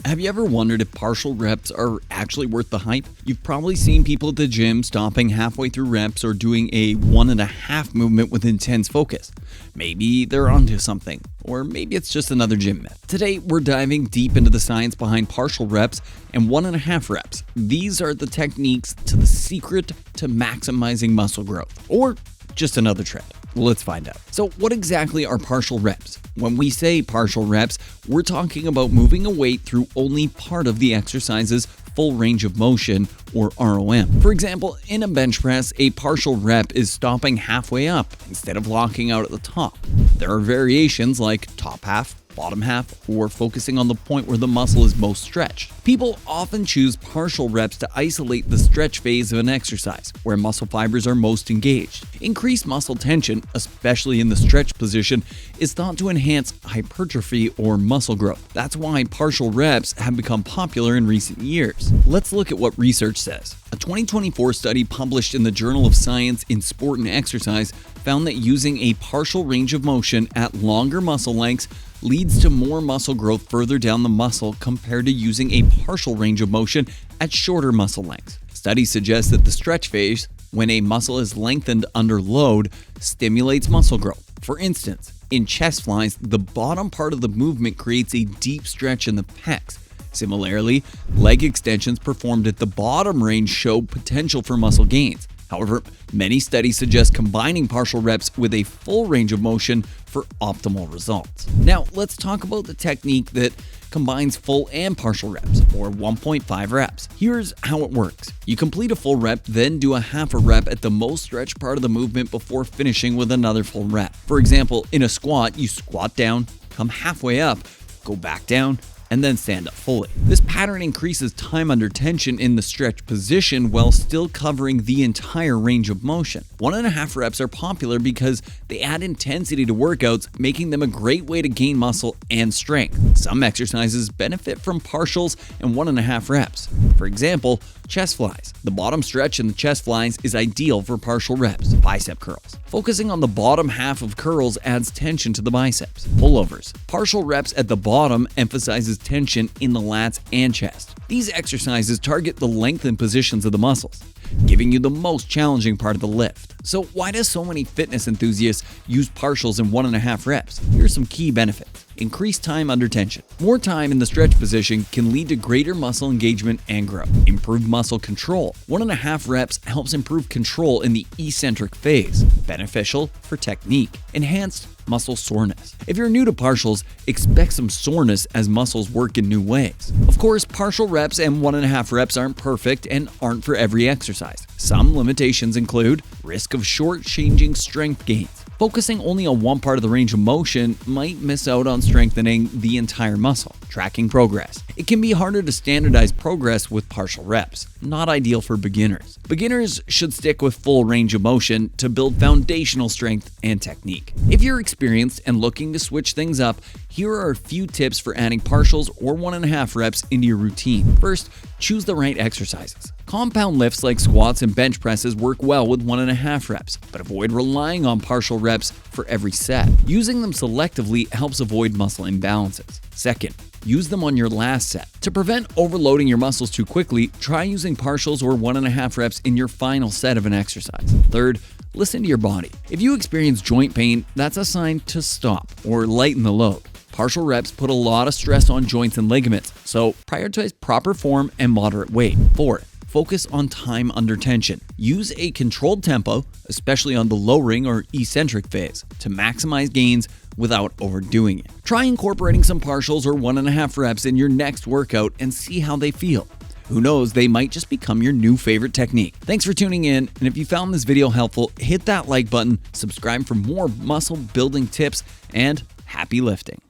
Have you ever wondered if partial reps are actually worth the hype? You've probably seen people at the gym stopping halfway through reps or doing a 1.5 movement with intense focus. Maybe they're onto something, or maybe it's just another gym myth. Today, we're diving deep into the science behind partial reps and 1.5 reps. These are the techniques to the secret to maximizing muscle growth, or just another trend. Well, let's find out. So what exactly are partial reps? When we say partial reps, we're talking about moving a weight through only part of the exercise's full range of motion, or ROM. For example, in a bench press, a partial rep is stopping halfway up instead of locking out at the top. There are variations like top half, bottom half, or focusing on the point where the muscle is most stretched. People often choose partial reps to isolate the stretch phase of an exercise, where muscle fibers are most engaged. Increased muscle tension, especially in the stretch position, is thought to enhance hypertrophy or muscle growth. That's why partial reps have become popular in recent years. Let's look at what research says. A 2024 study published in the Journal of Science in Sport and Exercise found that using a partial range of motion at longer muscle lengths leads to more muscle growth further down the muscle compared to using a partial range of motion at shorter muscle lengths. Studies suggest that the stretch phase, when a muscle is lengthened under load, stimulates muscle growth. For instance, in chest flies, the bottom part of the movement creates a deep stretch in the pecs. Similarly, leg extensions performed at the bottom range show potential for muscle gains. However, many studies suggest combining partial reps with a full range of motion for optimal results. Now, let's talk about the technique that combines full and partial reps, or 1.5 reps. Here's how it works. You complete a full rep, then do a half a rep at the most stretched part of the movement before finishing with another full rep. For example, in a squat, you squat down, come halfway up, go back down, and then stand up fully. This pattern increases time under tension in the stretch position while still covering the entire range of motion. 1.5 reps are popular because they add intensity to workouts, making them a great way to gain muscle and strength. Some exercises benefit from partials and 1.5 reps. For example, chest flies. The bottom stretch in the chest flies is ideal for partial reps. Bicep curls. Focusing on the bottom half of curls adds tension to the biceps. Pullovers. Partial reps at the bottom emphasizes tension in the lats and chest. These exercises target the lengthened positions of the muscles, giving you the most challenging part of the lift. So why do so many fitness enthusiasts use partials in 1.5 reps? Here are some key benefits. Increased time under tension. More time in the stretch position can lead to greater muscle engagement and growth. Improved muscle control. 1.5 reps helps improve control in the eccentric phase. Beneficial for technique. Enhanced muscle soreness. If you're new to partials, expect some soreness as muscles work in new ways. Of course, partial reps and 1.5 reps aren't perfect and aren't for every exercise. Some limitations include risk of short-changing strength gains. Focusing only on one part of the range of motion might miss out on strengthening the entire muscle. Tracking progress. It can be harder to standardize progress with partial reps. Not ideal for beginners. Beginners should stick with full range of motion to build foundational strength and technique. If you're experienced and looking to switch things up, here are a few tips for adding partials or 1.5 reps into your routine. First, choose the right exercises. Compound lifts like squats and bench presses work well with 1.5 reps, but avoid relying on partial reps for every set. Using them selectively helps avoid muscle imbalances. Second, use them on your last set. To prevent overloading your muscles too quickly, try using partials or 1.5 reps in your final set of an exercise. Third, listen to your body. If you experience joint pain, that's a sign to stop or lighten the load. Partial reps put a lot of stress on joints and ligaments, so prioritize proper form and moderate weight. Fourth, focus on time under tension. Use a controlled tempo, especially on the lowering or eccentric phase, to maximize gains without overdoing it. Try incorporating some partials or 1.5 reps in your next workout and see how they feel. Who knows, they might just become your new favorite technique. Thanks for tuning in, and if you found this video helpful, hit that like button, subscribe for more muscle building tips, and happy lifting.